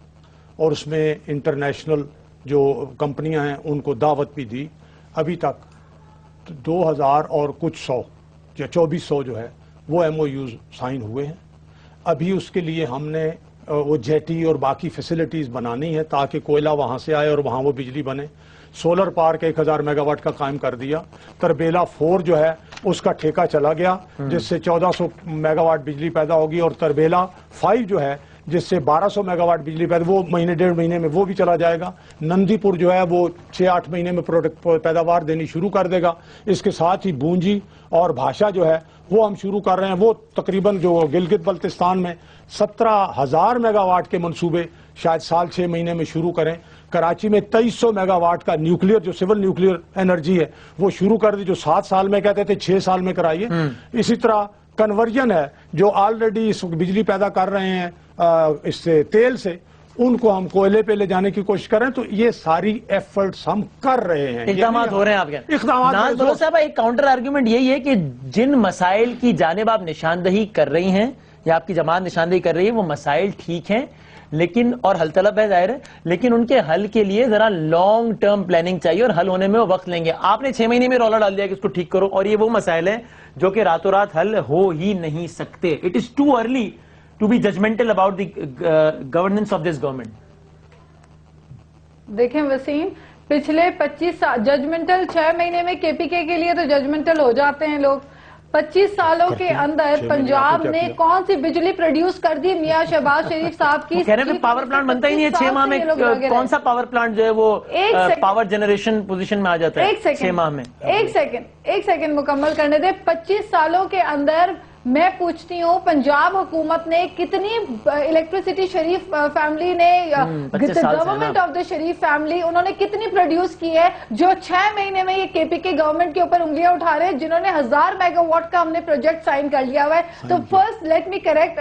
اور اس میں انٹرنیشنل جو کمپنیاں ہیں ان کو دعوت بھی دی۔ ابھی تک 2000 اور کچھ 100 یا 2400 جو ہے وہ ایم او یوز سائن ہوئے ہیں۔ ابھی اس کے لیے ہم نے وہ جیٹی اور باقی فیسلٹیز بنانی ہے تاکہ کوئلہ وہاں سے آئے اور وہاں وہ بجلی بنے۔ سولر پارک 1000 میگا واٹ کا قائم کر دیا۔ تربیلا 4 جو ہے اس کا ٹھیکہ چلا گیا جس سے 1400 میگا واٹ بجلی پیدا ہوگی، اور تربیلا 5 جو ہے جس سے 1200 میگا واٹ بجلی پیدا، وہ مہینے 1.5 مہینے میں وہ بھی چلا جائے گا۔ نندی پور جو ہے وہ 6-8 مہینے میں پیداوار دینی شروع کر دے گا۔ اس کے ساتھ ہی بونجی اور بھاشا جو ہے وہ ہم شروع کر رہے ہیں۔ وہ تقریباً جو گلگت بلتستان میں 17,000 میگا واٹ کے منصوبے شاید 6 مہینے میں شروع کریں۔ کراچی میں 2300 میگا واٹ کا نیوکلیر جو سول نیوکلیر انرجی ہے وہ شروع کر دی، جو 7 سال میں کہتے تھے 6 سال میں کرائیے۔ اسی طرح کنورژن ہے جو آلریڈی اس بجلی پیدا کر رہے ہیں اس سے تیل سے، ان کو ہم کوئلے پہ لے جانے کی کوشش کر رہے ہیں۔ تو یہ ساری ایفرٹس ہم کر رہے ہیں، اقدامات ہو رہے ہیں آپ کے۔ اقدامات ناز بلو صاحب، ایک کاؤنٹر آرگیومنٹ یہی ہے کہ جن مسائل کی جانب آپ نشاندہی کر رہی ہیں یا آپ کی جماعت نشاندہی کر رہی ہے وہ مسائل ٹھیک ہیں، لیکن اور حل طلب ہے ظاہر ہے، لیکن ان کے حل کے لیے ذرا لانگ ٹرم پلاننگ چاہیے اور حل ہونے میں وہ وقت لیں گے۔ آپ نے 6 مہینے میں رولا ڈال دیا کہ اس کو ٹھیک کرو، اور یہ وہ مسائل ہیں جو کہ راتوں رات حل ہو ہی نہیں سکتے۔ It is too early to be judgmental about the governance of this government. دیکھیں وسیم، پچھلے 25 سال ججمنٹل 6 مہینے میں کے پی کے لیے تو ججمنٹل ہو جاتے ہیں لوگ۔ 25 سالوں کے اندر پنجاب نے کون سی بجلی پروڈیوس کر دی میاں شہباز شریف صاحب کی؟ کہہ رہے ہیں پاور پلانٹ بنتا ہی نہیں ہے 6 ماہ میں، کون سا پاور پلانٹ جو ہے وہ پاور جنریشن پوزیشن میں آ جاتا ہے 6 ماہ میں؟ ایک سیکنڈ مکمل کرنے دے۔ 25 سالوں کے اندر میں پوچھتی ہوں پنجاب حکومت نے کتنی الیکٹریسٹی شریف فیملی نے، government of the Sharif family, انہوں نے کتنی پروڈیوس کی ہے جو 6 مہینے میں یہ کے پی کے گورنمنٹ کے اوپر انگلیاں اٹھا رہے ہیں، جنہوں نے 1000 میگا واٹ کا ہم نے پروجیکٹ سائن کر لیا ہوا ہے۔ تو first let me correct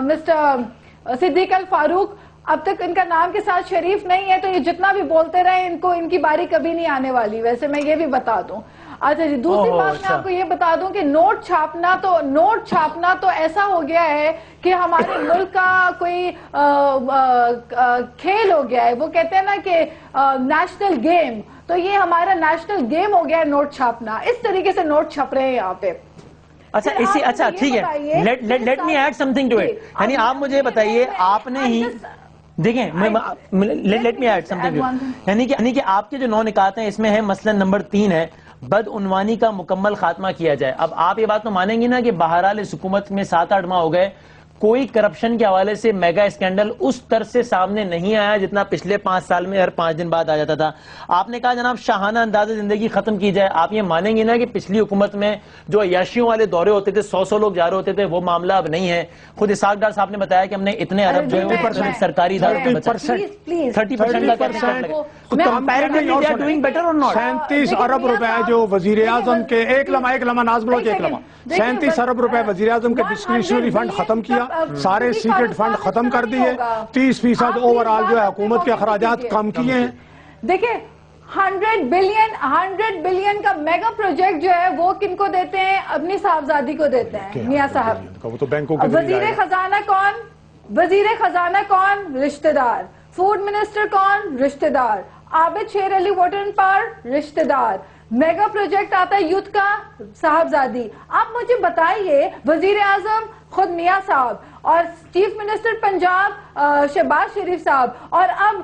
Mr Siddique ul Farooq, اب تک ان کا نام کے ساتھ شریف نہیں ہے، تو یہ جتنا بھی بولتے رہے ان کی باری کبھی نہیں آنے والی۔ ویسے میں یہ بھی بتا دوں۔ اچھا جی، دوسری بات میں آپ کو یہ بتا دوں کہ نوٹ چھاپنا تو ایسا ہو گیا ہے کہ ہمارے ملک کا کوئی کھیل ہو گیا ہے۔ وہ کہتے ہیں نا کہ نیشنل گیم، تو یہ ہمارا نیشنل گیم ہو گیا ہے نوٹ چھاپنا۔ اس طریقے سے نوٹ چھپ رہے ہیں یہاں پہ۔ اچھا ٹھیک ہے، let me add something to it. یعنی آپ مجھے بتائیے، آپ نے ہی دیکھیں، let me add something, یعنی کہ آپ کے جو 9 نکات ہیں اس میں ہے مثلا نمبر 3 ہے بدعنوانی کا مکمل خاتمہ کیا جائے۔ اب آپ یہ بات تو مانیں گی نا کہ بہرحال اس حکومت میں 7-8 ماہ ہو گئے، کوئی کرپشن کے حوالے سے میگا اسکینڈل اس طرح سے سامنے نہیں آیا جتنا پچھلے 5 سال میں ہر 5 دن بعد آ جاتا تھا۔ آپ نے کہا جناب شاہانہ انداز زندگی ختم کی جائے، آپ یہ مانیں گے نا کہ پچھلی حکومت میں جو عیاشیوں والے دورے ہوتے تھے، 100 لوگ جا رہے ہوتے تھے، وہ معاملہ اب نہیں ہے۔ خود اسحاق ڈار صاحب نے بتایا کہ ہم نے اتنے ارب جو ہے سرکاری اداروں میں بچا 30% کا کمپیریٹیولی ڈوئنگ بیٹر اور ناٹ۔ 37 ارب روپے جو وزیر اعظم کے ایک لمحہ ناز بلوچ ایک لمحہ 37 ارب روپے وزیر اعظم کے ڈسکریشنری فنڈ ختم کیا، سارے سیکرٹ فنڈ ختم کر دیے، 30% اوور آل جو ہے حکومت کے اخراجات کم کیے ہیں۔ دیکھیں 100 بلین کا میگا پروجیکٹ جو ہے وہ کن کو دیتے ہیں؟ اپنی صاحبزادی کو دیتے ہیں میاں صاحب۔ وہ تو بینکوں کے وزیر خزانہ کون؟ رشتہ دار۔ فوڈ منسٹر کون؟ رشتہ دار۔ عابد شیر علی واٹر اینڈ پاور رشتہ دار. میگا پروجیکٹ آتا ہے یوتھ کا صاحبزادی. آپ مجھے بتائیے وزیر اعظم خود میاں صاحب اور چیف منسٹر پنجاب شہباز شریف صاحب اور اب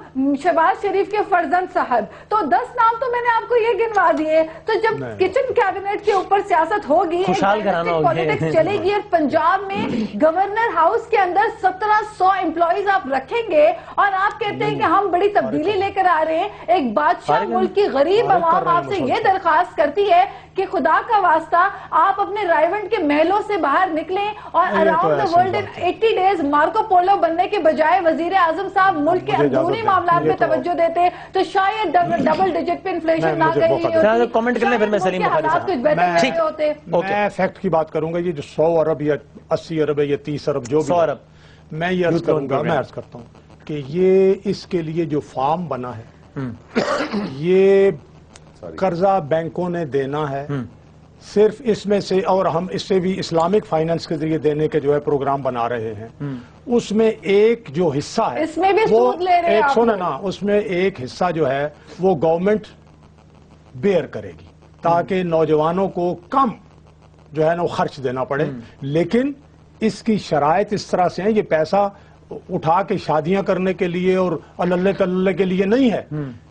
شہباز شریف کے فرزند صاحب, تو 10 نام تو میں نے آپ کو یہ گنوا دیے. تو جب کچن کیبنٹ کے اوپر سیاست ہوگی, پالیٹکس چلے گی, اور پنجاب میں گورنر ہاؤس کے اندر 1700 امپلائیز آپ رکھیں گے اور آپ کہتے ہیں کہ ہم بڑی تبدیلی لے کر آ رہے ہیں, ایک بادشاہ ملک کی غریب عوام آپ سے یہ درخواست کرتی ہے کہ خدا کا واسطہ آپ اپنے رائیونٹ کے محلوں سے باہر نکلیں اور around the world in 80 days Marco Polo بننے کے بجائے وزیر اعظم صاحب ملک کے اندرونی معاملات میں توجہ دیتے تو شاید ڈبل ڈیجٹ پہ انفلیشن نہ گئی. کمنٹ کر لیں پھر میں سلیم بخاری صاحب. میں فیکٹ کی بات کروں گا, یہ جو 100 ارب یا 80 ارب ہے یا 30 ارب جو 100 ارب, میں یہ عرض کروں گا, میں عرض کرتا ہوں کہ یہ اس کے لیے جو فارم بنا ہے یہ قرضہ بینکوں نے دینا ہے صرف اس میں سے, اور ہم اس سے بھی اسلامک فائنانس کے ذریعے دینے کے جو ہے پروگرام بنا رہے ہیں. اس میں ایک جو حصہ ہے اس میں بھی سود لے رہے ہیں, ایک سنیں نا, اس میں ایک حصہ جو ہے وہ گورنمنٹ بیئر کرے گی تاکہ نوجوانوں کو کم جو ہے نا وہ خرچ دینا پڑے. لیکن اس کی شرائط اس طرح سے ہیں, یہ پیسہ اٹھا کے شادیاں کرنے کے لیے اور اللہ تلّہ کے لیے نہیں ہے.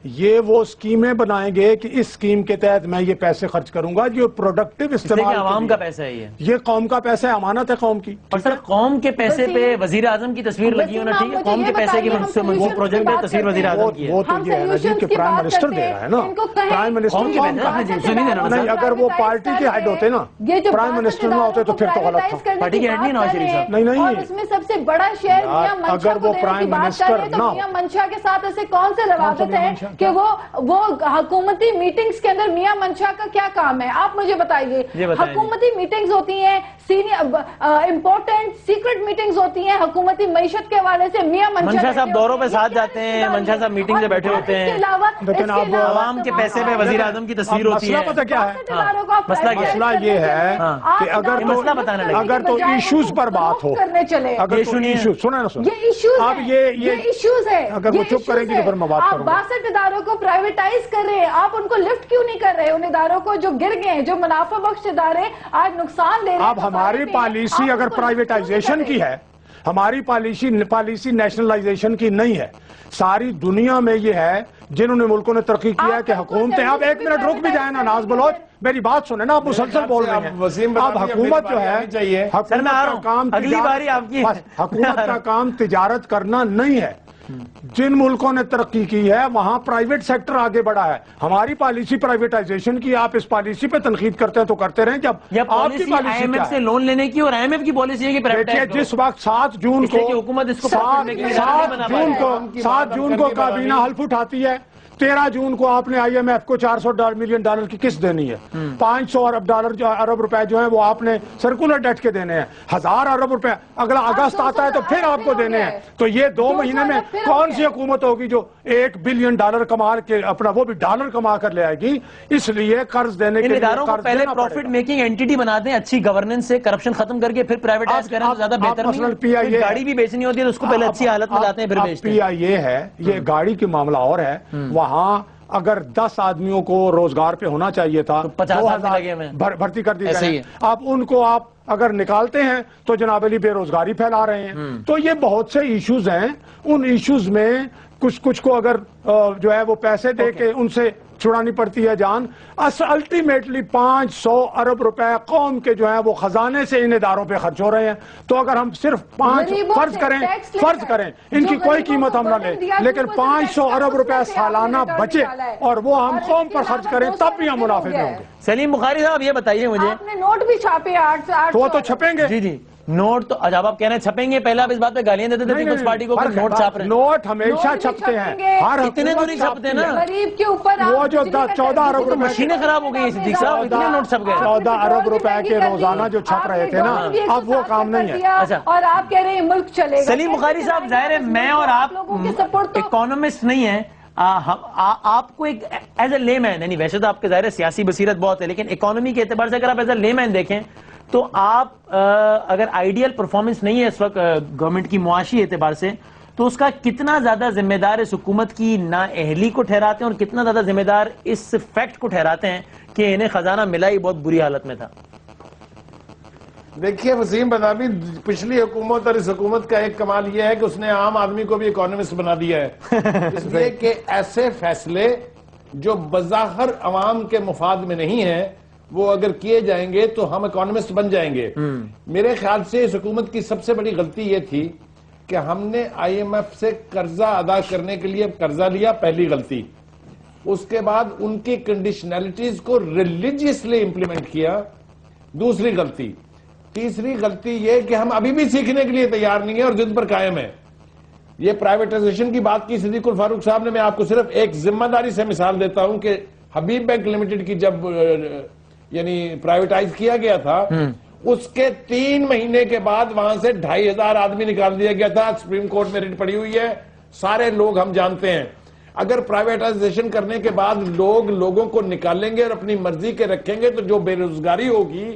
یہ وہ اسکیمیں بنائیں گے کہ اس اسکیم کے تحت میں یہ پیسے خرچ کروں گا جو پروڈکٹیو استعمال, عوام کا پیسہ ہے, یہ قوم کا پیسہ ہے, امانت ہے قوم کی. اور سر قوم کے پیسے پہ وزیر اعظم کی تصویر لگی ہونا ٹھیک ہے, قوم کے پیسے کی منصوبہ پروجیکٹ پہ تصویر وزیر اعظم کی ہے. وہ تو یہ ہے نا جی کہ پرائم منسٹر دے رہا ہے نا, پرائم منسٹر اگر وہ پارٹی کے ہیڈ ہوتے نا, پرائم منسٹر نہ ہوتے تو پھر تو غلط تھا. پارٹی کے ہیڈ نہیں نواز شریف صاحب, نہیں, اس میں سب سے بڑا شہر میاں منشا اگر وہ پرائم منسٹر نہ, میاں منشا کے ساتھ ایسے کون سے روابط ہیں کہ وہ حکومتی میٹنگز کے اندر میاں منشا کا کیا کام ہے, آپ مجھے بتائیے. حکومتی میٹنگز ہوتی ہیں, امپورٹنٹ سیکرٹ میٹنگز ہوتی ہیں حکومتی معیشت کے حوالے سے, میاں منشا صاحب دوروں پہ ساتھ جاتے ہیں, منشا صاحب میٹنگ سے بیٹھے ہوتے ہیں, لیکن اب عوام کے پیسے پہ وزیر اعظم کی تصویر ہوتی ہے. مسئلہ پتہ کیا ہے, مسئلہ یہ ہے کہ اگر تو ایشوز پر بات ہو, اگر تو ایشوز سنیں نا, اب یہ ایشوز ہے, اگر وہ چپ کریں گی تو پھر میں بات کروں گا. 62 اداروں کو پرائیویٹائز کر رہے ہیں, آپ ان کو لفٹ کیوں نہیں کر رہے, ان اداروں کو جو گر گئے ہیں, جو منافع بخش ادارے آج نقصان دے رہے ہیں. اب ہماری پالیسی اگر پرائیویٹائزیشن کی ہے, ہماری پالیسی نیشنلائزیشن کی نہیں ہے. ساری دنیا میں یہ ہے, جنہوں نے ملکوں نے ترقی کیا ہے کہ حکومتیں, آپ ایک منٹ رک بھی جائیں نا ناز بلوچ, میری بات سنیں نا, آپ مسلسل بول رہے ہیں. اب حکومت جو ہے, حکومت کا کام تجارت کرنا نہیں ہے. جن ملکوں نے ترقی کی ہے وہاں پرائیویٹ سیکٹر آگے بڑھا ہے. ہماری پالیسی پرائیویٹائزیشن کی, آپ اس پالیسی پہ تنقید کرتے ہیں تو کرتے رہیں. جب آپ کی پالیسی آئی ایم ایف سے لون لینے کی, اور آئی ایم ایف کی پالیسی ہے کہ دیکھیے جس وقت 7 جون کو کابینہ حلف اٹھاتی ہے, 13 جون کو آپ نے آئی ایم ایف کو $400 ملین کی قسط دینی ہے, $500 ارب روپے جو ہیں وہ آپ نے سرکولر ڈیٹ کے دینے ہیں, 1000 ارب روپے اگلا اگست آتا ہے تو پھر آپ کو دینے ہیں. تو یہ 2 مہینے میں کون سی حکومت ہوگی جو $1 بلین کما کے اپنا, وہ بھی ڈالر کما کر لے آئے گی. اس لیے قرض دینے کے لیے پہلے پروفٹ میکنگ اینٹی بنا دیں, اچھی گورننس سے کرپشن ختم کر کے پھر پرائیویٹائز کریں تو زیادہ بہتر نہیں. گاڑی بھی بیچنی ہوتی ہے تو اس کو پہلے اچھی حالت میں لاتے ہیں پھر بیچتے ہیں. یہ ہے, یہ گاڑی کی معاملہ اور ہے. وہاں اگر 10 آدمیوں کو روزگار پہ ہونا چاہیے تھا, 50 بھرتی کر دی گئی, آپ ان کو آپ اگر نکالتے ہیں تو جناب علی بے روزگاری پھیلا رہے ہیں. تو یہ بہت سے ایشوز ہیں, ان ایشوز میں کچھ کو اگر جو ہے وہ پیسے دے کے ان سے چھڑانی پڑتی ہے جان. الٹیمیٹلی 500 ارب روپے قوم کے جو ہیں وہ خزانے سے ان اداروں پہ خرچ ہو رہے ہیں. تو اگر ہم صرف 5 فرض کریں ان کی کوئی قیمت ہم نہ لیں, لیکن 500 ارب روپے سالانہ بچے اور وہ ہم قوم پر خرچ کریں, تب بھی ہم منافع میں ہوں گے. سلیم بخاری صاحب یہ بتائیے مجھے, آپ نے نوٹ بھی چھاپے 800 تو وہ تو چھپیں گے. جی نوٹ تو جب آپ کہہ رہے ہیں چھپیں گے, پہلے آپ اس بات پہ گالیاں دیتے تھے پیپلز پارٹی کو کہ نوٹ چھاپ رہے ہیں. نوٹ ہمیشہ چھپتے ہیں, ہر اتنے تو نہیں چھپتے نا. غریب کے اوپر وہ جو 14 ارب روپے مشینیں خراب ہو گئی ہیں صدیق صاحب, اتنے نوٹ چھپ گئے. 14 ارب روپے کے روزانہ جو چھپ رہے تھے نا, اب وہ کام نہیں ہے. اور آپ کہہ رہے ہیں ملک چلے گا. سلیم بخاری صاحب, ظاہر ہے میں اور آپ اکانومسٹ نہیں ہیں, آپ کو ایک ایز اے لے مین, یعنی ویسے تو آپ کے ظاہر سیاسی بصیرت بہت ہے, لیکن اکانومی کے اعتبار سے اگر آپ ایز اے لے مین دیکھیں تو آپ اگر آئیڈیل پرفارمنس نہیں ہے اس وقت گورنمنٹ کی معاشی اعتبار سے, تو اس کا کتنا زیادہ ذمہ دار اس حکومت کی نااہلی کو ٹھہراتے ہیں اور کتنا زیادہ ذمہ دار اس فیکٹ کو ٹھہراتے ہیں کہ انہیں خزانہ ملا ہی بہت بری حالت میں تھا؟ دیکھیے وسیم بادامی، پچھلی حکومت اور اس حکومت کا ایک کمال یہ ہے کہ اس نے عام آدمی کو بھی اکانومسٹ بنا دیا ہے، اس لیے کہ ایسے فیصلے جو بظاہر عوام کے مفاد میں نہیں ہیں وہ اگر کیے جائیں گے تو ہم اکانومسٹ بن جائیں گے۔ میرے خیال سے اس حکومت کی سب سے بڑی غلطی یہ تھی کہ ہم نے آئی ایم ایف سے قرضہ ادا کرنے کے لیے قرضہ لیا، پہلی غلطی۔ اس کے بعد ان کی کنڈیشنلٹیز کو ریلیجیسلی امپلیمنٹ کیا، دوسری غلطی۔ تیسری غلطی یہ کہ ہم ابھی بھی سیکھنے کے لیے تیار نہیں ہیں اور ضد پر قائم ہیں۔ یہ پرائیویٹائزیشن کی بات کی صدیق الفاروق صاحب نے، میں آپ کو صرف ایک ذمہ داری سے مثال دیتا ہوں کہ حبیب بینک لمیٹڈ کی جب یعنی پرائیویٹائز کیا گیا تھا، اس کے 3 مہینے کے بعد وہاں سے 2500 آدمی نکال دیا گیا تھا۔ سپریم کورٹ میں ریٹ پڑی ہوئی ہے، سارے لوگ ہم جانتے ہیں۔ اگر پرائیویٹائزیشن کرنے کے بعد لوگوں کو نکالیں گے اور اپنی مرضی کے رکھیں گے تو جو بے روزگاری ہوگی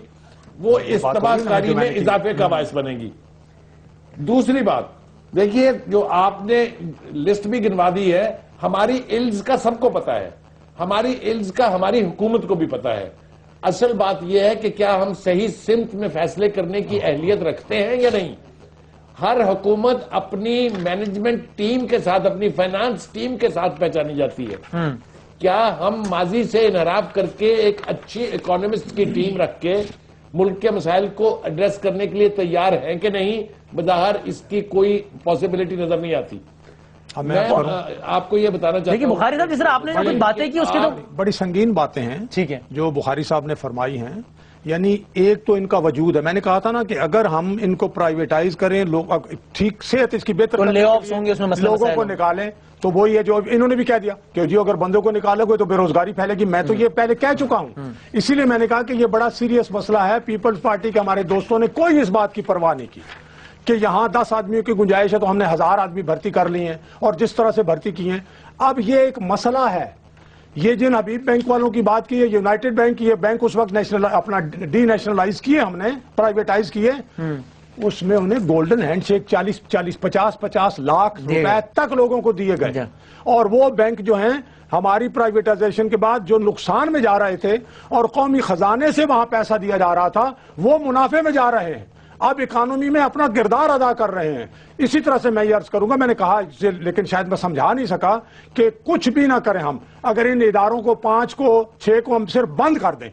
وہ اس تباہ کاری میں اضافے کا باعث بنے گی۔ دوسری بات دیکھیے، جو آپ نے لسٹ بھی گنوا دی ہے، ہماری ایلز کا سب کو پتا ہے، ہماری ایلز کا ہماری حکومت کو بھی پتا ہے۔ اصل بات یہ ہے کہ کیا ہم صحیح سمت میں فیصلے کرنے کی اہلیت رکھتے ہیں یا نہیں۔ ہر حکومت اپنی مینجمنٹ ٹیم کے ساتھ، اپنی فائنانس ٹیم کے ساتھ پہچانی جاتی ہے۔ کیا ہم ماضی سے انحراف کر کے ایک اچھی اکانومسٹ کی ٹیم رکھ کے ملک کے مسائل کو ایڈریس کرنے کے لیے تیار ہیں کہ نہیں؟ بظاہر اس کی کوئی پاسبلٹی نظر نہیں آتی۔ میں آپ کو یہ بتانا چاہتا ہوں، لیکن بخاری صاحب جس طرح آپ نے جو کچھ باتیں کی اس کے تو بڑی سنگین باتیں ہیں ٹھیک ہے جو بخاری صاحب نے فرمائی ہیں۔ یعنی ایک تو ان کا وجود ہے، میں نے کہا تھا نا کہ اگر ہم ان کو پرائیویٹائز کریں، لوگ ٹھیک صحت اس کی بہتر تو لے آفس ہوں گے، اس میں مسئلہ لوگوں کو نکالیں، تو وہی ہے جو انہوں نے بھی کہہ دیا کہ جی اگر بندوں کو نکالو گے تو بے روزگاری پھیلے گی۔ میں تو یہ پہلے کہہ چکا ہوں، اسی لیے میں نے کہا کہ یہ بڑا سیریس مسئلہ ہے۔ پیپلز پارٹی کے ہمارے دوستوں نے کوئی اس بات کی پرواہ نہیں کی کہ یہاں 10 آدمیوں کی گنجائش ہے تو ہم نے 1000 آدمی بھرتی کر لی ہیں اور جس طرح سے بھرتی کی ہیں۔ اب یہ ایک مسئلہ ہے، یہ جن حبیب بینک والوں کی بات کی ہے، یونائٹڈ بینک، یہ بینک اس وقت اپنا ڈی نیشنلائز کیے، ہم نے پرائیویٹائز کیے، اس میں انہیں گولڈن ہینڈ شیک 50 لاکھ روپے تک لوگوں کو دیے گئے۔ اور وہ بینک جو ہیں ہماری پرائیویٹائزیشن کے بعد جو نقصان میں جا رہے تھے اور قومی خزانے سے وہاں پیسہ دیا جا رہا تھا، وہ منافع میں جا رہے ہیں، اب اکانومی میں اپنا کردار ادا کر رہے ہیں۔ اسی طرح سے میں یہ عرض کروں گا، میں نے کہا لیکن شاید میں سمجھا نہیں سکا کہ کچھ بھی نہ کریں ہم، اگر ان اداروں کو 5 کو 6 کو ہم صرف بند کر دیں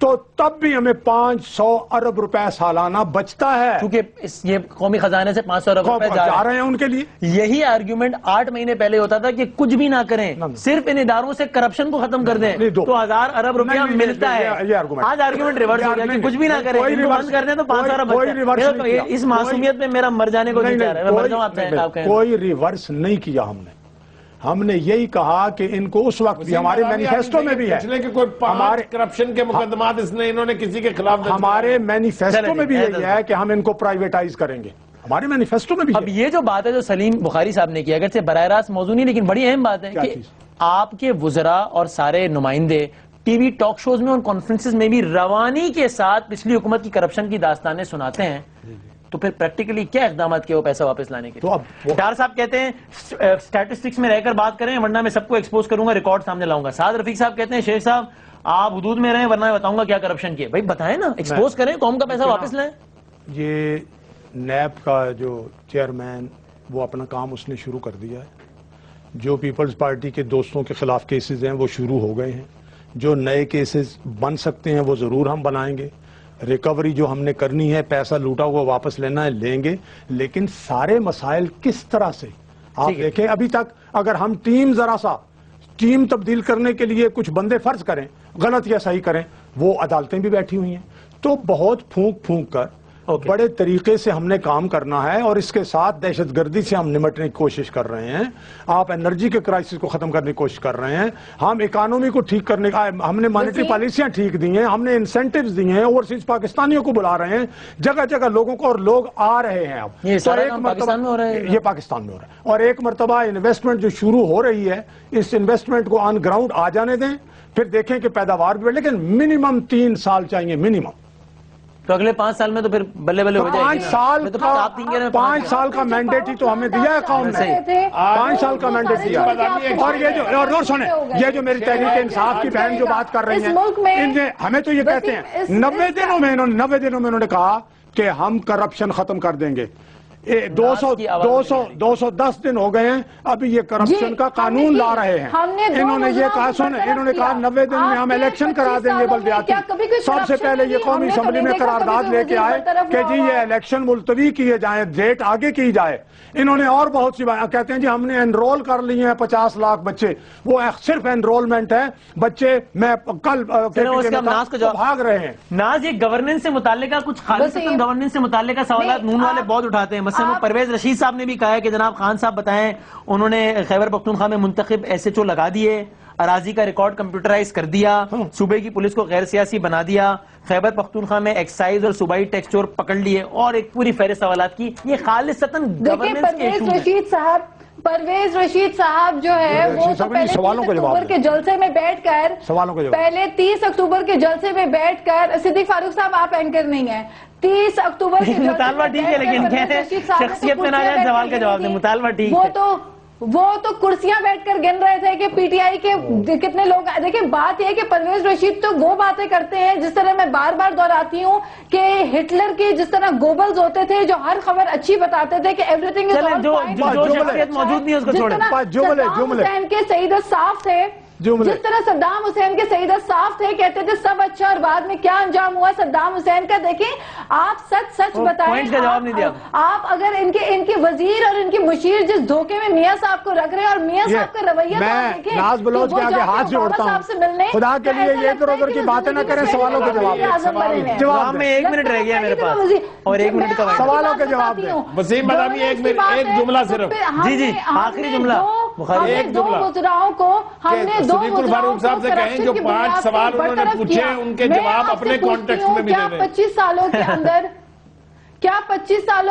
تو تب بھی ہمیں 500 ارب روپے سالانہ بچتا ہے، کیونکہ یہ قومی خزانے سے 500 ارب روپے جا رہے ہیں ان کے لیے۔ یہی آرگیومنٹ 8 مہینے پہلے ہوتا تھا کہ کچھ بھی نہ کریں، صرف ان اداروں سے کرپشن کو ختم کر دیں تو 1000 ارب روپیہ ملتا ہے۔ آج آرگیومنٹ ریورس ہو گیا کہ کچھ بھی نہ کریں، ان کو بند کر دیں تو 500 ارب بچتا ہے۔ اس معصومیت میں میرا مر جانے کو نہیں چاہ رہا ہے، میں مر جاؤں آپ کہیں۔ کوئی ریورس نہیں کیا ہم نے یہی کہا کہ ان کو اس وقت بھی ہمارے مینیفیسٹو میں بھی ہے، ہمارے کرپشن کے مقدمات انہوں نے کسی کے خلاف، ہمارے مینیفیسٹو میں بھی یہی ہے کہ ہم ان کو پرائیویٹائز کریں گے، ہمارے مینیفیسٹو میں بھی۔ اب یہ جو بات ہے جو سلیم بخاری صاحب نے کیا، اگرچہ براہ راست موضوع نہیں لیکن بڑی اہم بات ہے کہ آپ کے وزراء اور سارے نمائندے ٹی وی ٹاک شوز میں اور کانفرنسز میں بھی روانی کے ساتھ پچھلی حکومت کی کرپشن کی داستانیں سناتے ہیں، تو پھر پریکٹیکلی کیا اقدامات کیے وہ پیسہ واپس لانے کے لیے؟ ڈار صاحب کہتے ہیں اسٹیٹسٹکس میں رہ کر بات کریں ورنہ میں سب کو ایکسپوز کروں گا، ریکارڈ سامنے لاؤں گا۔ سعد رفیق صاحب کہتے ہیں شیخ صاحب آپ حدود میں رہیں ورنہ میں بتاؤں گا کیا کرپشن کیے۔ بھائی بتائیں نا، ایکسپوز کریں، قوم کا پیسہ واپس لائیں۔ یہ نیب کا جو چیئرمین وہ اپنا کام اس نے شروع کر دیا ہے، جو پیپلز پارٹی کے دوستوں کے خلاف کیسز ہیں وہ شروع ہو گئے ہیں، جو نئے کیسز بن سکتے ہیں وہ ضرور ہم بنائیں گے۔ ریکوری جو ہم نے کرنی ہے، پیسہ لوٹا ہوا واپس لینا ہے، لیں گے، لیکن سارے مسائل کس طرح سے آپ دیکھیں۔ ابھی تک اگر ہم ذرا سا ٹیم تبدیل کرنے کے لیے کچھ بندے فرض کریں، غلط یا صحیح کریں، وہ عدالتیں بھی بیٹھی ہوئی ہیں۔ تو بہت پھونک پھونک کر بڑے طریقے سے ہم نے کام کرنا ہے، اور اس کے ساتھ دہشت گردی سے ہم نمٹنے کی کوشش کر رہے ہیں، آپ انرجی کے کرائسس کو ختم کرنے کی کوشش کر رہے ہیں، ہم اکانومی کو ٹھیک کرنے کا، ہم نے مانیٹری پالیسیاں ٹھیک دی ہیں، ہم نے انسینٹیوز دی ہیں، اوورسیز پاکستانیوں کو بلا رہے ہیں جگہ جگہ لوگوں کو، اور لوگ آ رہے ہیں۔ اب یہ پاکستان میں ہو رہا ہے، یہ پاکستان میں ہو رہا ہے، اور ایک مرتبہ انویسٹمنٹ جو شروع ہو رہی ہے، اس انویسٹمنٹ کو آن گراؤنڈ آ جانے دیں، پھر دیکھیں کہ پیداوار بھی، لیکن منیمم 3 سال چاہیے، منیمم تو اگلے 5 سال میں تو پھر بلے بلے ہو جائے گی 5 سال میں تو کا آپ 3 کہہ رہے ہیں 5 سال کا مینڈیٹ ہی تو ہمیں دیا ہے قوم نے 5 سال کا مینڈیٹ دیا اور یہ جو اور سنیں یہ جو میری تحریک انصاف کی بہن جو بات کر رہی ہیں ہمیں تو یہ کہتے ہیں 90 دنوں میں انہوں نے کہا کہ ہم کرپشن ختم کر دیں گے 210 دن ہو گئے ہیں ابھی یہ کرپشن کا قانون لا رہے ہیں انہوں نے یہ کہا انہوں نے کہا 90 دن میں ہم الیکشن کرا دیں گے بلدیاتی سب سے پہلے یہ قومی اسمبلی میں قرارداد لے کے آئے کہ جی یہ الیکشن ملتوی کیے جائیں ڈیٹ آگے کی جائے انہوں نے اور بہت سی بات کہتے ہیں جی ہم نے انرول کر لیے ہیں 50 لاکھ بچے وہ صرف انرولمنٹ ہے بچے میں کل بھاگ رہے ہیں ناز یہ گورننس سے متعلقہ کچھ خالصتاً گورننس سے متعلقہ سوالات نون والے بہت اٹھاتے ہیں مثلا پرویز رشید صاحب نے بھی کہا ہے کہ جناب خان صاحب بتائیں انہوں نے خیبر پختونخوا میں منتخب ایس ایچ او لگا دیے اراضی کا ریکارڈ کمپیوٹرائز کر دیا صوبے کی پولیس کو غیر سیاسی بنا دیا خیبر پختونخوا میں ایکسائز اور صوبائی ٹیکس چور پکڑ لیے اور ایک پوری فہرست سوالات کی یہ خالصتاً گورننس کے ایشو ہیں پرویز رشید صاحب جو ہے وہ تو پہلے 30 اکتوبر کے جلسے میں بیٹھ کر پہلے 30 اکتوبر کے جلسے میں بیٹھ کر صدیق فاروق صاحب آپ اینکر نہیں ہیں 30 اکتوبر کے مطالبہ ٹھیک ہے لیکن کہتے ہیں شخصیت میں نہ جائے سوال کا جواب دیں مطالبہ ٹھیک ہے وہ تو کرسیاں بیٹھ کر گن رہے تھے کہ پی ٹی آئی کے کتنے لوگ دیکھیں بات یہ ہے کہ پرویز رشید تو وہ باتیں کرتے ہیں جس طرح میں بار بار دہراتی ہوں کہ ہٹلر کے جس طرح گوبلز ہوتے تھے جو ہر خبر اچھی بتاتے تھے کہ ایوری تھنگ جو شخصیت موجود نہیں اس کو چھوڑیں صدام حسین کے سعید الصاف تھے جس طرح صدام حسین کے سعید الصاف تھے کہتے تھے سب اچھا اور بعد میں کیا انجام ہوا صدام حسین کا دیکھیں آپ سچ بتائیں آپ اگر ان کے وزیر اور ان کے مشیر جس دھوکے میں میاں صاحب کو رکھ رہے ہیں اور میاں صاحب کا رویہ میں ناز بلوچ کے آگے ہاتھ جوڑتا ہوں خدا کے لیے یہ ادھر ادھر کی باتیں نہ کریں سوالوں کے جواب میں 1 منٹ رہ گیا میرے پاس اور 1 منٹ کا سوالوں کے جواب دیں وسیم بادامی ایک جملہ صرف جی آخری جملہ ایک دو وزراؤں کو ہم نے صدیق الفاروق صاحب سے کہیں جو 5 سوال انہوں نے پوچھے ان کے جواب اپنے کانٹیکسٹ میں بھی دے دیں 25 سالوں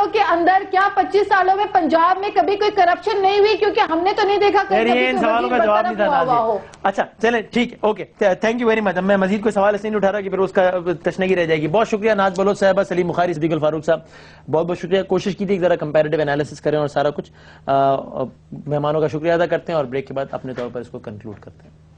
کے اندر کیا 25 سالوں میں پنجاب میں کبھی کوئی کرپشن نہیں ہوئی کیونکہ ہم نے تو نہیں دیکھا ان سوالوں کا جواب نہیں تھا اچھا چلیں ٹھیک ہے اوکے تھینک یو ویری مچ میں مزید کوئی سوال اس نہیں اٹھا رہا کہ پھر اس کا تشنگی رہ جائے گی بہت شکریہ ناز بلوچ صاحبہ سلیم بخاری صدیق الفاروق صاحب بہت شکریہ کوشش کی تھی ایک ذرا کمپیریٹیو انالیسس کریں اور سارا کچھ مہمانوں کا شکریہ ادا کرتے ہیں اور بریک کے بعد اپنے طور پر اس کو کنکلوڈ کرتے ہیں